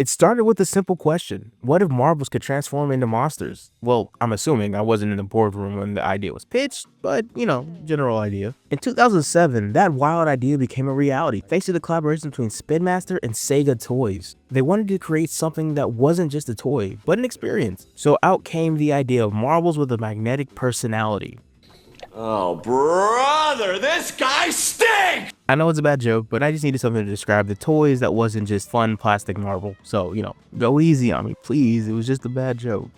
It started with a simple question. What if marbles could transform into monsters? Well, I'm assuming I wasn't in the boardroom when the idea was pitched, but general idea. In 2007, that wild idea became a reality thanks to the collaboration between Spin Master and Sega Toys. They wanted to create something that wasn't just a toy, but an experience. So out came the idea of marbles with a magnetic personality. Oh, brother, this guy stinks! I know it's a bad joke, but I just needed something to describe the toys that wasn't just fun plastic marble. So, go easy on me, please. It was just a bad joke.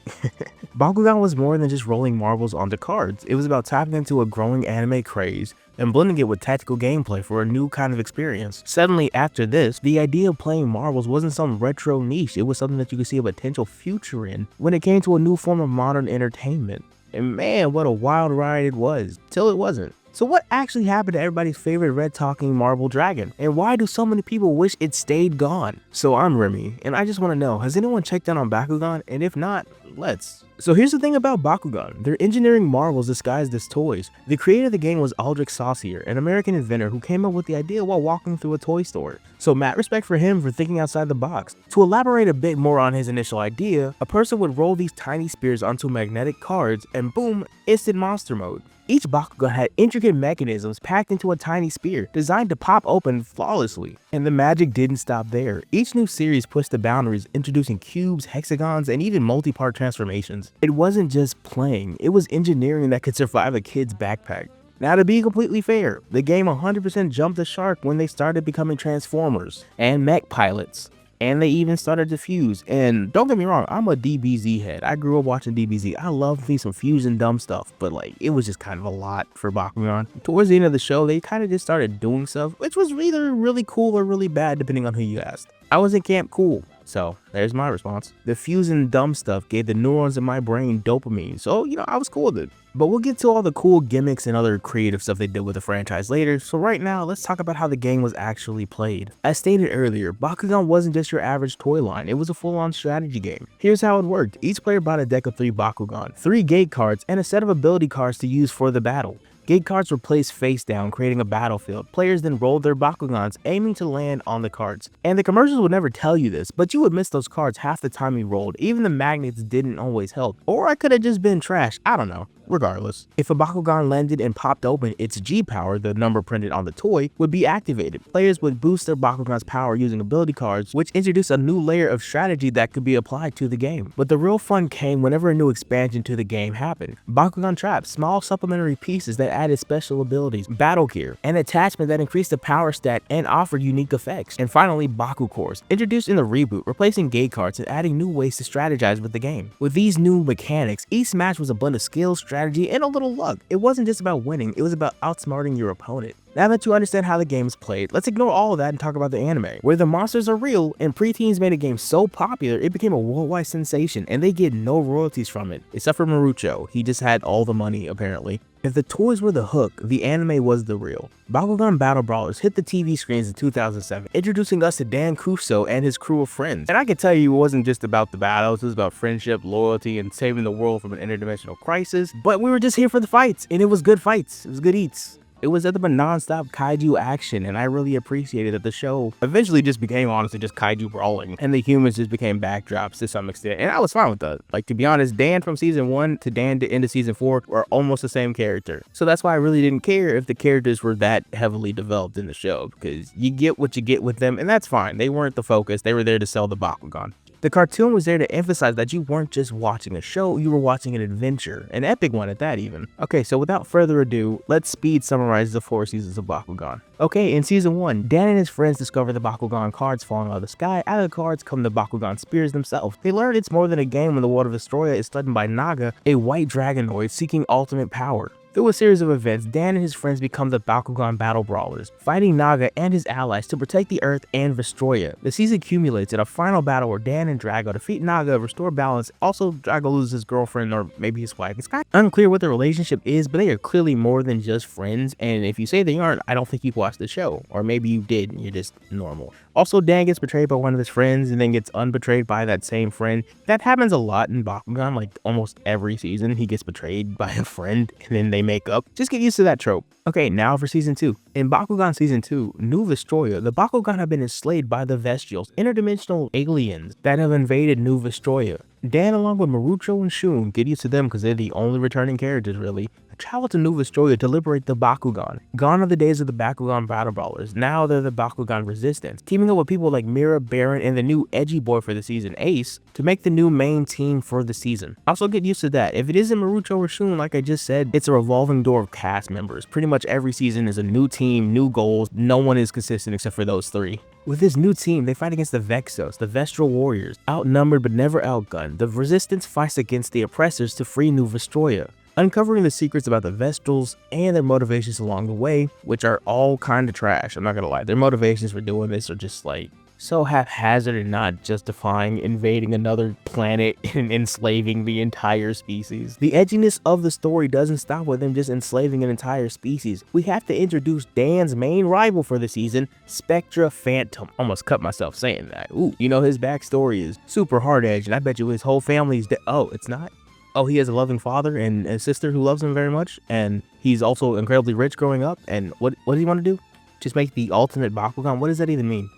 Bakugan was more than just rolling marbles onto cards. It was about tapping into a growing anime craze and blending it with tactical gameplay for a new kind of experience. Suddenly, after this, the idea of playing marbles wasn't some retro niche. It was something that you could see a potential future in when it came to a new form of modern entertainment. And man, what a wild ride it was, till it wasn't. So what actually happened to everybody's favorite red talking marble dragon? And why do so many people wish it stayed gone? So I'm Remy, and I just want to know, has anyone checked out on Bakugan? And if not, let's. So here's the thing about Bakugan. They're engineering marbles disguised as toys. The creator of the game was Aldrich Saucier, an American inventor who came up with the idea while walking through a toy store. So mad respect for him for thinking outside the box. To elaborate a bit more on his initial idea, a person would roll these tiny spears onto magnetic cards and boom, instant monster mode. Each Bakugan had intricate mechanisms packed into a tiny spear, designed to pop open flawlessly. And the magic didn't stop there. Each new series pushed the boundaries, introducing cubes, hexagons, and even multi-part transformations. It wasn't just playing, it was engineering that could survive a kid's backpack. Now, to be completely fair, the game 100% jumped the shark when they started becoming Transformers and mech pilots. And they even started to fuse. And don't get me wrong, I'm a DBZ head. I grew up watching DBZ. I love me some fusion dumb stuff, but it was just kind of a lot for Bakugan. Towards the end of the show, they kind of just started doing stuff, which was either really cool or really bad, depending on who you asked. I was in camp cool. So there's my response. The fusing dumb stuff gave the neurons in my brain dopamine, so I was cool with it. But we'll get to all the cool gimmicks and other creative stuff they did with the franchise later, so right now let's talk about how the game was actually played. As stated earlier, Bakugan wasn't just your average toy line, it was a full-on strategy game. Here's how it worked. Each player bought a deck of 3 Bakugan, 3 gate cards, and a set of ability cards to use for the battle. Gate cards were placed face down, creating a battlefield. Players then rolled their Bakugans, aiming to land on the cards. And the commercials would never tell you this, but you would miss those cards half the time you rolled. Even the magnets didn't always help. Or I could have just been trash, I don't know. Regardless, if a Bakugan landed and popped open, its G power, the number printed on the toy, would be activated. Players would boost their Bakugan's power using ability cards, which introduced a new layer of strategy that could be applied to the game. But the real fun came whenever a new expansion to the game happened. Bakugan traps, small supplementary pieces that added special abilities, battle gear, and attachment that increased the power stat and offered unique effects. And finally, Baku cores, introduced in the reboot, replacing gate cards and adding new ways to strategize with the game. With these new mechanics, each match was a blend of skill, strategy, and a little luck. It wasn't just about winning, it was about outsmarting your opponent. Now that you understand how the game is played, let's ignore all of that and talk about the anime, where the monsters are real and preteens made a game so popular it became a worldwide sensation and they get no royalties from it, except for Marucho. He just had all the money apparently. If the toys were the hook, the anime was the real. Bakugan Battle Brawlers hit the TV screens in 2007, introducing us to Dan Kuso and his crew of friends. And I can tell you it wasn't just about the battles, it was about friendship, loyalty, and saving the world from an interdimensional crisis. But we were just here for the fights, and it was good fights, it was good eats. It was nothing but non-stop kaiju action, and I really appreciated that the show eventually just became honestly just kaiju brawling, and the humans just became backdrops to some extent, and I was fine with that. To be honest, Dan from season 1 to Dan to end of season 4 were almost the same character, so that's why I really didn't care if the characters were that heavily developed in the show, because you get what you get with them, and that's fine. They weren't the focus, they were there to sell the Bakugan. The cartoon was there to emphasize that you weren't just watching a show, you were watching an adventure, an epic one at that even. Okay, so without further ado, let's speed summarize the 4 seasons of Bakugan. Okay, in season 1, Dan and his friends discover the Bakugan cards falling out of the sky. Out of the cards come the Bakugan spears themselves. They learn it's more than a game when the world of Astroya is threatened by Naga, a white dragonoid seeking ultimate power. Through a series of events, Dan and his friends become the Bakugan Battle Brawlers, fighting Naga and his allies to protect the Earth and Vestroya. The season accumulates in a final battle where Dan and Drago defeat Naga, restore balance. Also, Drago loses his girlfriend or maybe his wife. It's kind of unclear what their relationship is, but they are clearly more than just friends, and if you say they aren't, I don't think you've watched the show. Or maybe you did and you're just normal. Also, Dan gets betrayed by one of his friends and then gets unbetrayed by that same friend. That happens a lot in Bakugan, like almost every season. He gets betrayed by a friend and then they make up. Just get used to that trope. Okay, now for season 2. In Bakugan season 2, New Vestroia, the Bakugan have been enslaved by the Vestials, interdimensional aliens that have invaded New Vestroia. Dan, along with Marucho and Shun, get used to them because they're the only returning characters really, travel to New Vestroia to liberate the Bakugan. Gone are the days of the Bakugan Battle Brawlers, now they're the Bakugan Resistance, teaming up with people like Mira, Baron, and the new edgy boy for the season, Ace, to make the new main team for the season. Also get used to that, if it isn't Marucho or Shun like I just said, it's a revolving door of cast members. Pretty much every season is a new team, new goals, no one is consistent except for those 3. With this new team, they fight against the Vexos, the Vestral Warriors, outnumbered but never outgunned. The Resistance fights against the oppressors to free New Vestroia, uncovering the secrets about the Vestrals and their motivations along the way, which are all kind of trash, I'm not gonna lie. Their motivations for doing this are just like so haphazard and not justifying invading another planet and enslaving the entire species. The edginess of the story doesn't stop with them just enslaving an entire species. We have to introduce Dan's main rival for the season, Spectra Phantom. Almost cut myself saying that. Ooh, you know his backstory is super hard edge, and I bet you his whole family's dead. Oh, it's not? Oh, he has a loving father and a sister who loves him very much, and he's also incredibly rich growing up. And what does he want to do? Just make the ultimate Bakugan? What does that even mean?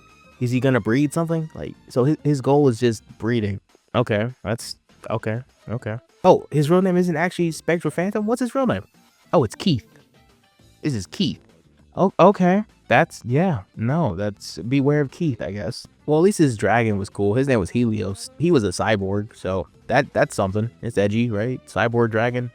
Is he gonna breed something? Like, so his goal is just breeding. Okay, that's okay. Oh, his real name isn't actually Spectral Phantom? What's his real name? Oh, it's Keith. This is Keith. Oh, okay. That's beware of Keith, I guess. Well, at least his dragon was cool. His name was Helios. He was a cyborg, so that's something. It's edgy, right? Cyborg dragon.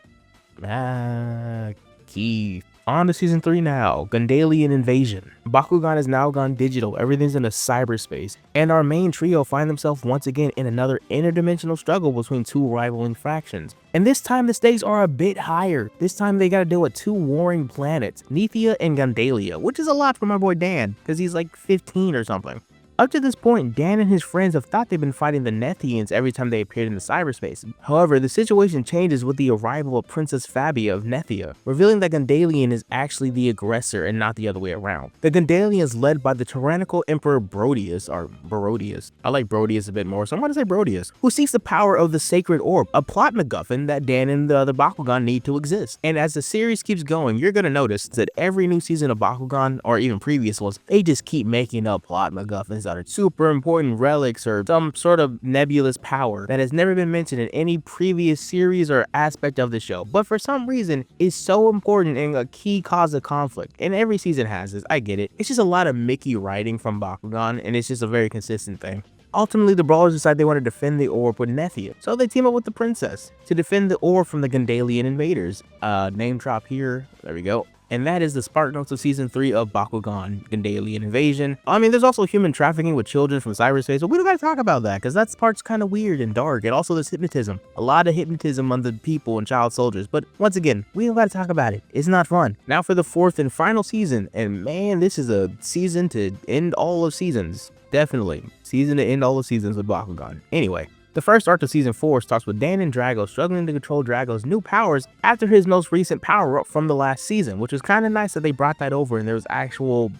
Keith. On to season 3 now, Gundalian Invasion. Bakugan has now gone digital, everything's in a cyberspace, and our main trio find themselves once again in another interdimensional struggle between 2 rivaling factions. And this time the stakes are a bit higher. This time they gotta deal with 2 warring planets, Nethia and Gundalia, which is a lot for my boy Dan, because he's like 15 or something. Up to this point, Dan and his friends have thought they've been fighting the Nethians every time they appeared in the cyberspace. However, the situation changes with the arrival of Princess Fabia of Nethia, revealing that Gundalian is actually the aggressor and not the other way around. The Gundalian is led by the tyrannical Emperor Brodius, or Barodius. I like Brodius a bit more, so I'm gonna say Brodius, who seeks the power of the Sacred Orb, a plot MacGuffin that Dan and the other Bakugan need to exist. And as the series keeps going, you're gonna notice that every new season of Bakugan, or even previous ones, they just keep making up plot MacGuffins that are super important relics or some sort of nebulous power that has never been mentioned in any previous series or aspect of the show, but for some reason is so important and a key cause of conflict. And every season has this, I get it. It's just a lot of Mickey writing from Bakugan, and it's just a very consistent thing. Ultimately, the Brawlers decide they want to defend the orb with Nethia, so they team up with the princess to defend the orb from the Gundalian invaders. Name drop here, there we go. And that is the spark notes of season 3 of Bakugan Gundalian Invasion. I mean, there's also human trafficking with children from cyberspace, but we don't gotta talk about that because that part's kind of weird and dark. And also there's hypnotism. A lot of hypnotism on the people and child soldiers. But once again, we don't gotta talk about it. It's not fun. Now for the 4th and final season. And man, this is a season to end all of seasons. Definitely. Season to end all the seasons with Bakugan. Anyway. The first arc of season 4 starts with Dan and Drago struggling to control Drago's new powers after his most recent power up from the last season, which was kind of nice that they brought that over and there was actual,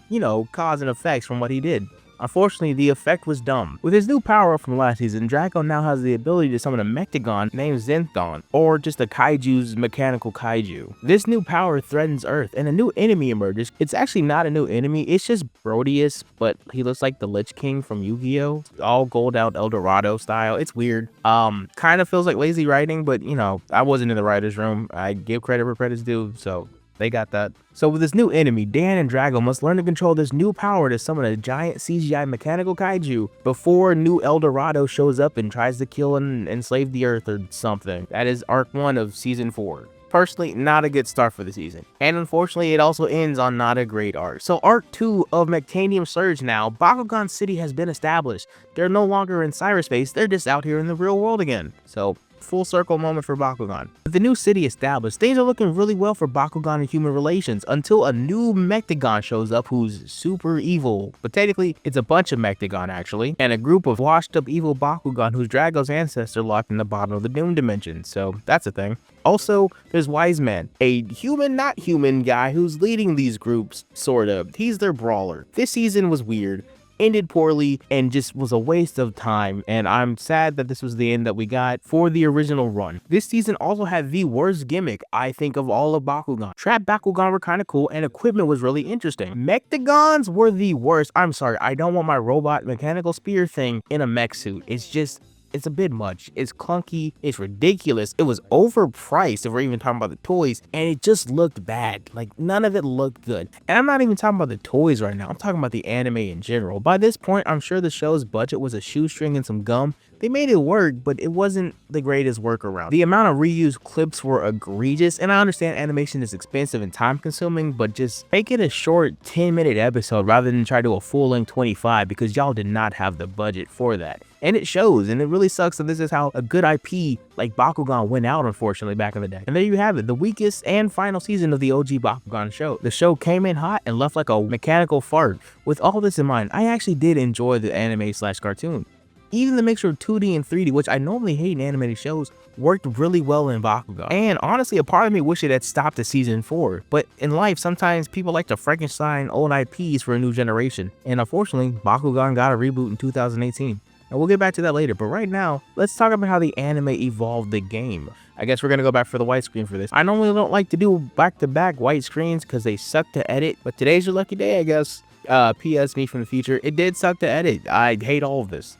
cause and effects from what he did. Unfortunately, the effect was dumb. With his new power up from last season, Drago now has the ability to summon a Mechtagon named Zenthon, or just a kaiju's mechanical kaiju. This new power threatens Earth, and a new enemy emerges. It's actually not a new enemy, it's just Brodius, but he looks like the Lich King from Yu-Gi-Oh! All gold out El Dorado style. It's weird. Kind of feels like lazy writing, but I wasn't in the writer's room. I give credit where credit's due, so they got that. So with this new enemy, Dan and Drago must learn to control this new power to summon a giant CGI mechanical kaiju before new El Dorado shows up and tries to kill and enslave the Earth or something. That is arc 1 of season 4. Personally, not a good start for the season. And unfortunately, it also ends on not a great arc. So arc 2 of Mectanium Surge now, Bakugan City has been established. They're no longer in cyberspace, they're just out here in the real world again. So full circle moment for Bakugan. With the new city established, things are looking really well for Bakugan and human relations until a new Mechtagon shows up who's super evil. But technically, it's a bunch of Mechtagon actually, and a group of washed up evil Bakugan whose Drago's ancestor locked in the bottom of the Doom Dimension, so that's a thing. Also, there's Wise Man, a human not human guy who's leading these groups, sort of. He's their brawler. This season was weird. ended poorly and just was a waste of time, and I'm sad that this was the end that we got for the original run. This season also had the worst gimmick, I think, of all of Bakugan. Trap Bakugan were kind of cool and equipment was really interesting. Mechagons were the worst. I'm sorry, I don't want my robot mechanical spear thing in a mech suit. It's a bit much. It's clunky. It's ridiculous. It was overpriced if we're even talking about the toys, and it just looked bad. Like, none of it looked good. And I'm not even talking about the toys right now. I'm talking about the anime in general. By this point, I'm sure the show's budget was a shoestring and some gum. They made it work, but it wasn't the greatest workaround. The amount of reused clips were egregious, and I understand animation is expensive and time consuming, but just make it a short 10-minute episode rather than try to do a full-length 25, because y'all did not have the budget for that. And it shows, and it really sucks that this is how a good IP like Bakugan went out, unfortunately, back in the day. And there you have it, the weakest and final season of the OG Bakugan show. The show came in hot and left like a mechanical fart. With all this in mind, I actually did enjoy the anime/cartoon. Even the mixture of 2D and 3D, which I normally hate in animated shows, worked really well in Bakugan. And honestly, a part of me wished it had stopped at season 4. But in life, sometimes people like to Frankenstein old IPs for a new generation. And unfortunately, Bakugan got a reboot in 2018. And we'll get back to that later, but right now, let's talk about how the anime evolved the game. I guess we're gonna go back for the widescreen for this. I normally don't like to do back-to-back white screens because they suck to edit, but today's your lucky day, I guess. P.S. me from the future, it did suck to edit. I hate all of this.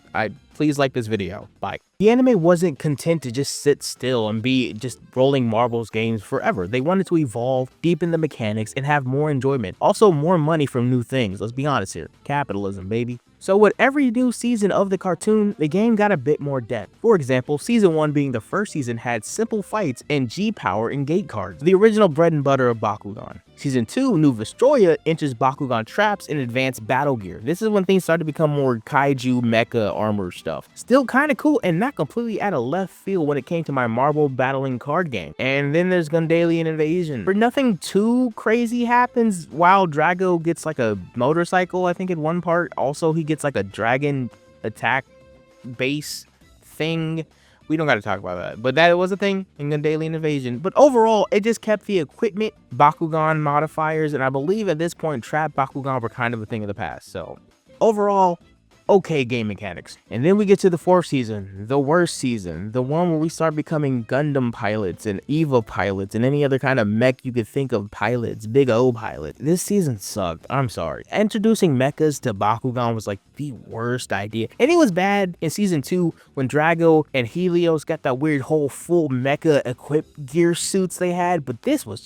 Please like this video. Bye. The anime wasn't content to just sit still and be just rolling marbles games forever. They wanted to evolve, deepen the mechanics, and have more enjoyment. Also, more money from new things. Let's be honest here. Capitalism, baby. So with every new season of the cartoon, the game got a bit more depth. For example, season 1 being the first season had simple fights and G-power and gate cards, the original bread and butter of Bakugan. Season 2, New Vestroya, enters Bakugan traps and advanced battle gear. This is when things started to become more kaiju mecha armor stuff. Still kinda cool and not completely out of left field when it came to my marble battling card game. And then there's Gundalian Invasion, where nothing too crazy happens while Drago gets like a motorcycle, I think in one part. Also, he gets like a dragon attack base thing. We don't got to talk about that, but that was a thing in Gundalian Invasion. But overall, it just kept the equipment, Bakugan modifiers, and I believe at this point, Trap Bakugan were kind of a thing of the past. So overall, okay game mechanics. And then we get to the 4th season, the worst season, the one where we start becoming Gundam pilots and EVA pilots and any other kind of mech you could think of pilots, big O pilots. This season sucked, I'm sorry. Introducing mechas to Bakugan was like the worst idea. And it was bad in season 2 when Drago and Helios got that weird whole full mecha equipped gear suits they had, but this was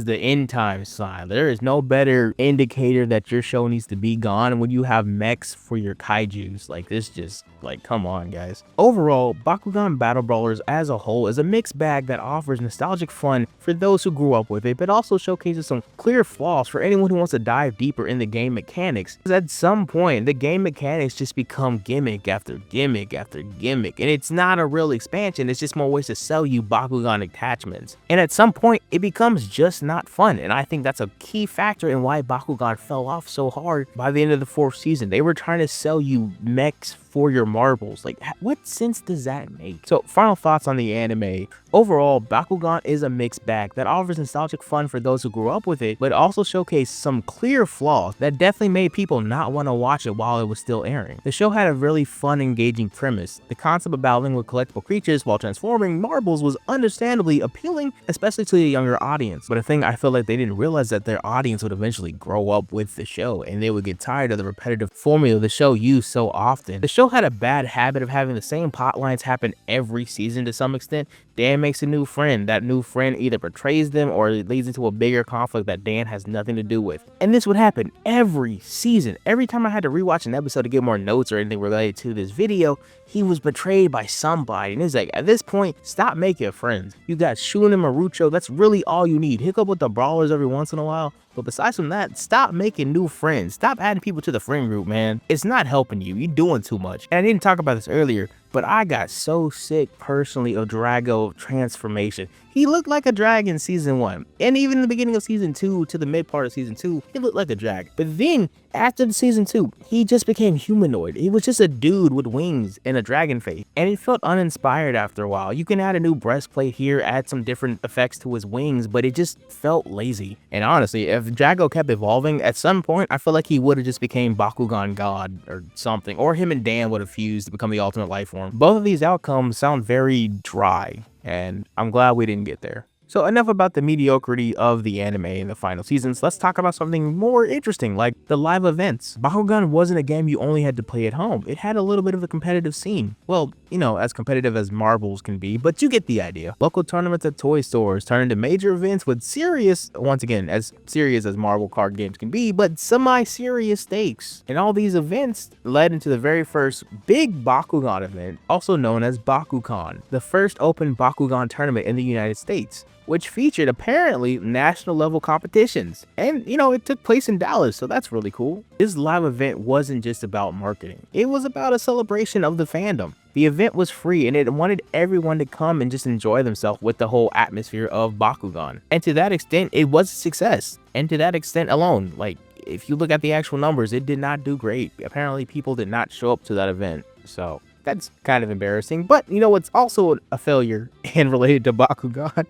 the end time sign. There is no better indicator that your show needs to be gone when you have mechs for your kaijus. Like this just, like, come on guys. Overall, Bakugan Battle Brawlers as a whole is a mixed bag that offers nostalgic fun for those who grew up with it, but also showcases some clear flaws for anyone who wants to dive deeper in the game mechanics. Because at some point, the game mechanics just become gimmick after gimmick after gimmick, and it's not a real expansion, it's just more ways to sell you Bakugan attachments. And at some point, it becomes just not fun, and I think that's a key factor in why Bakugan fell off so hard by the end of the 4th season. They were trying to sell you mechs for your marbles. Like, what sense does that make? So, final thoughts on the anime. Overall, Bakugan is a mixed bag that offers nostalgic fun for those who grew up with it, but also showcased some clear flaws that definitely made people not want to watch it while it was still airing. The show had a really fun, engaging premise. The concept of battling with collectible creatures while transforming marbles was understandably appealing, especially to a younger audience. But a thing I feel like they didn't realize that their audience would eventually grow up with the show, and they would get tired of the repetitive formula the show used so often. The show had a bad habit of having the same plot lines happen every season to some extent. Dan makes a new friend. That new friend either betrays them or it leads into a bigger conflict that Dan has nothing to do with. And this would happen every season. Every time I had to rewatch an episode to get more notes or anything related to this video, he was betrayed by somebody. And it's like, at this point, stop making friends. You got Shun and Marucho, that's really all you need. Hook up with the brawlers every once in a while. But besides from that, stop making new friends. Stop adding people to the friend group, man. It's not helping you. You're doing too much. And I didn't talk about this earlier. but I got so sick personally of Drago transformation. He looked like a dragon season 1, and even in the beginning of season 2 to the mid part of season 2, he looked like a dragon. But then, after the season 2, he just became humanoid. He was just a dude with wings and a dragon face, and it felt uninspired after a while. You can add a new breastplate here, add some different effects to his wings, but it just felt lazy. And honestly, if Drago kept evolving, at some point, I feel like he would have just became Bakugan God or something, or him and Dan would have fused to become the ultimate life form. Both of these outcomes sound very dry, and I'm glad we didn't get there. So enough about the mediocrity of the anime in the final seasons. Let's talk about something more interesting, like the live events. Bakugan wasn't a game you only had to play at home. It had a little bit of a competitive scene. Well, you know, as competitive as marbles can be, but you get the idea. Local tournaments at toy stores turn into major events with serious, once again, as serious as marble card games can be, but semi-serious stakes. And all these events led into the very first big Bakugan event, also known as Bakugan, the first open Bakugan tournament in the United States, which featured apparently national level competitions. And you know, it took place in Dallas, so that's really cool. This live event wasn't just about marketing. It was about a celebration of the fandom. The event was free and it wanted everyone to come and just enjoy themselves with the whole atmosphere of Bakugan. And to that extent, it was a success. And to that extent alone, like, if you look at the actual numbers, it did not do great. Apparently people did not show up to that event, so that's kind of embarrassing. But you know what's also a failure and related to Bakugan?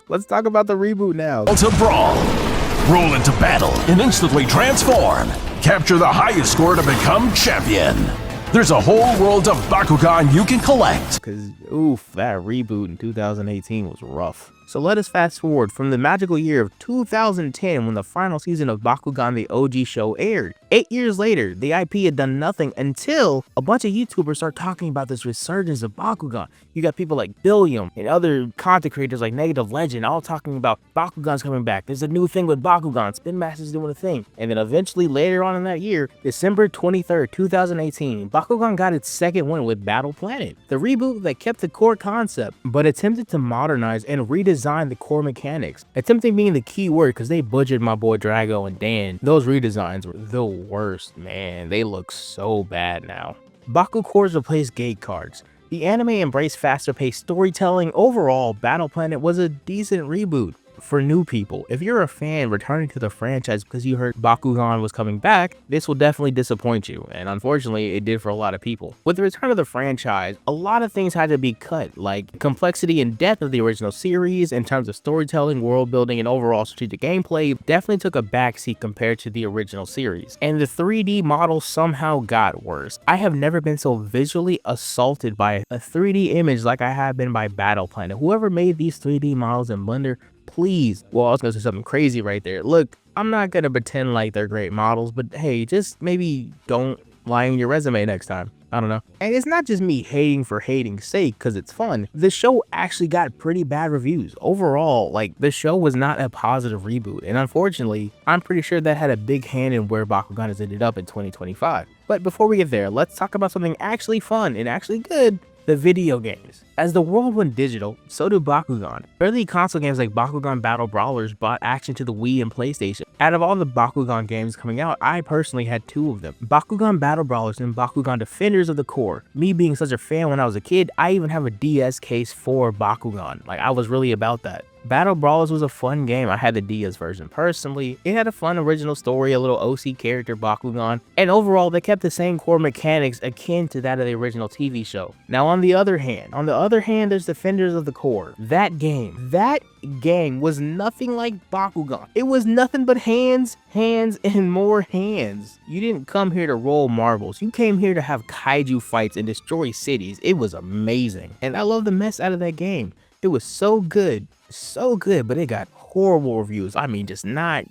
Let's talk about the reboot now. To brawl, roll into battle and instantly transform. Capture the highest score to become champion. There's a whole world of Bakugan you can collect. Cause oof, that reboot in 2018 was rough. So let us fast forward from the magical year of 2010 when the final season of Bakugan the OG show aired. 8 years later, the IP had done nothing until a bunch of YouTubers start talking about this resurgence of Bakugan. You got people like Billiam and other content creators like Negative Legend all talking about Bakugan's coming back. There's a new thing with Bakugan, Spin Master's doing a thing. And then eventually later on in that year, December 23rd, 2018, Bakugan got its second win with Battle Planet, the reboot that kept the core concept, but attempted to modernize and redesign the core mechanics. Attempting being the key word because they butchered my boy Drago and Dan. Those redesigns were the worst, man. They look so bad now. Baku cores replaced gate cards. The anime embraced faster paced storytelling. Overall, Battle Planet was a decent reboot. For new people, if you're a fan returning to the franchise because you heard Bakugan was coming back, this will definitely disappoint you, and unfortunately it did for a lot of people. With the return of the franchise, a lot of things had to be cut, like complexity and depth of the original series in terms of storytelling, world building, and overall strategic gameplay definitely took a backseat compared to the original series, and the 3D model somehow got worse. I have never been so visually assaulted by a 3D image like I have been by Battle Planet. Whoever made these 3D models in Blender, please, well, I was gonna say something crazy right there. Look, I'm not gonna pretend like they're great models, but hey, just maybe don't lie on your resume next time. I don't know. And it's not just me hating for hating's sake because it's fun. The show actually got pretty bad reviews. Overall, like, the show was not a positive reboot. And unfortunately, I'm pretty sure that had a big hand in where Bakugan has ended up in 2025. But before we get there, let's talk about something actually fun and actually good. The video games. As the world went digital, so did Bakugan. Early console games like Bakugan Battle Brawlers brought action to the Wii and PlayStation. Out of all the Bakugan games coming out, I personally had two of them, Bakugan Battle Brawlers and Bakugan Defenders of the Core. Me being such a fan when I was a kid, I even have a DS case for Bakugan. Like, I was really about that. Battle Brawlers was a fun game. I had the DS version personally. It had a fun original story, a little OC character Bakugan, and overall they kept the same core mechanics akin to that of the original TV show. Now on the other hand, there's Defenders of the Core. That game was nothing like Bakugan. It was nothing but hands, and more hands. You didn't come here to roll marbles. You came here to have kaiju fights and destroy cities. It was amazing. And I love the mess out of that game. It was so good, but it got horrible reviews. I mean, just not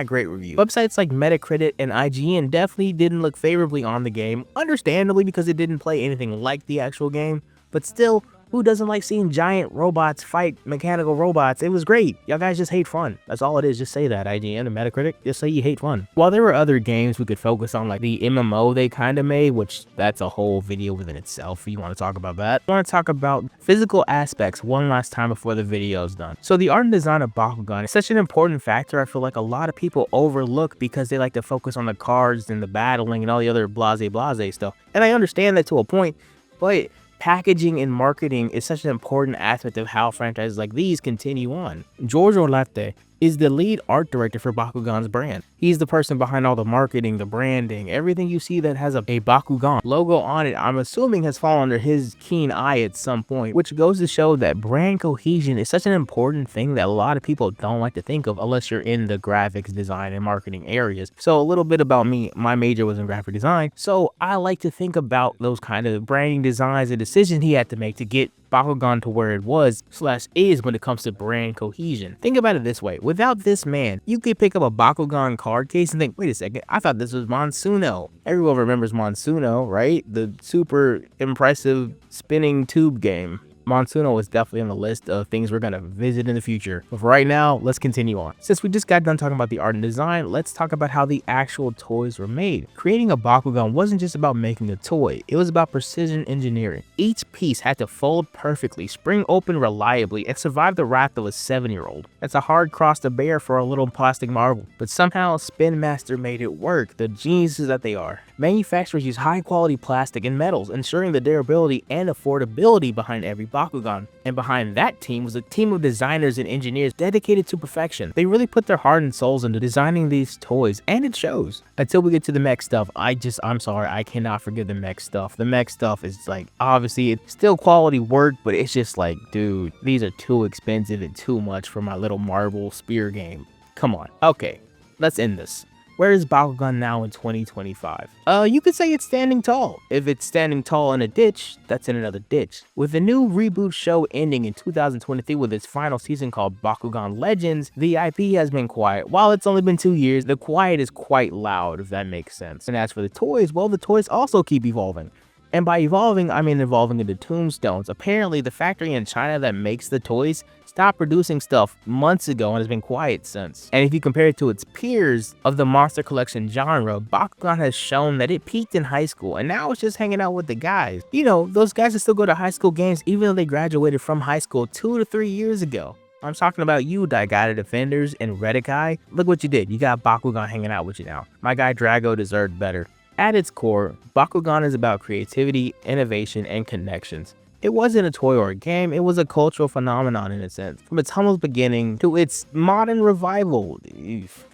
great reviews. Websites like Metacritic and IGN definitely didn't look favorably on the game, understandably because it didn't play anything like the actual game, but still, who doesn't like seeing giant robots fight mechanical robots? It was great. Y'all guys just hate fun. That's all it is. Just say that, IGN and Metacritic. Just say you hate fun. While there were other games we could focus on, like the MMO they kind of made, which that's a whole video within itself if you want to talk about that. I want to talk about physical aspects one last time before the video is done. So the art and design of Bakugan is such an important factor I feel like a lot of people overlook because they like to focus on the cards and the battling and all the other blase stuff. And I understand that to a point, but Packaging and marketing is such an important aspect of how franchises like these continue on. George Orlette is the lead art director for Bakugan's brand. He's the person behind all the marketing, the branding, everything you see that has a Bakugan logo on it, I'm assuming has fallen under his keen eye at some point, which goes to show that brand cohesion is such an important thing that a lot of people don't like to think of unless you're in the graphics design and marketing areas. So a little bit about me, my major was in graphic design, so I like to think about those kind of branding designs and decisions he had to make to get Bakugan to where it was/is when it comes to brand cohesion. Think about it this way, without this man, you could pick up a Bakugan card case and think, wait a second, I thought this was Monsuno. Everyone remembers Monsuno, right? The super impressive spinning tube game. Monsuno is definitely on the list of things we're going to visit in the future. But for right now, let's continue on. Since we just got done talking about the art and design, let's talk about how the actual toys were made. Creating a Bakugan wasn't just about making a toy, it was about precision engineering. Each piece had to fold perfectly, spring open reliably, and survive the wrath of a 7-year-old. That's a hard cross to bear for a little plastic marble, but somehow Spin Master made it work, the geniuses that they are. Manufacturers use high quality plastic and metals, ensuring the durability and affordability behind every Bakugan. And behind that team was a team of designers and engineers dedicated to perfection. They really put their heart and souls into designing these toys, and it shows. Until we get to the mech stuff, I'm sorry, I cannot forgive the mech stuff. The mech stuff is like, obviously it's still quality work, but it's just like, dude, these are too expensive and too much for my little marble spear game. Come on. Okay, let's end this. Where is Bakugan now in 2025? You could say it's standing tall. If it's standing tall in a ditch, that's in another ditch. With the new reboot show ending in 2023 with its final season called Bakugan Legends, the IP has been quiet. While it's only been 2 years, the quiet is quite loud, if that makes sense. And as for the toys, well, the toys also keep evolving. And by evolving, I mean evolving into tombstones. Apparently, the factory in China that makes the toys stopped producing stuff months ago and has been quiet since. And if you compare it to its peers of the monster collection genre, Bakugan has shown that it peaked in high school and now it's just hanging out with the guys. You know, those guys that still go to high school games even though they graduated from high school 2 to 3 years ago. I'm talking about you, Daigata Defenders and Redikai. Look what you did. You got Bakugan hanging out with you now. My guy Drago deserved better. At its core, Bakugan is about creativity, innovation, and connections. It wasn't a toy or a game, it was a cultural phenomenon in a sense. From its humble beginning to its modern revival,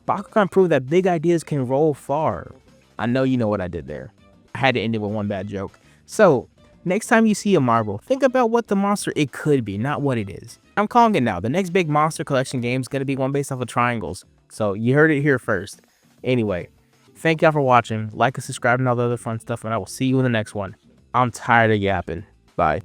Bakugan proved that big ideas can roll far. I know you know what I did there. I had to end it with one bad joke. So, next time you see a marble, think about what the monster it could be, not what it is. I'm calling it now. The next big monster collection game is going to be one based off of triangles. So, you heard it here first. Anyway, thank y'all for watching. Like and subscribe and all the other fun stuff, and I will see you in the next one. I'm tired of yapping. Bye.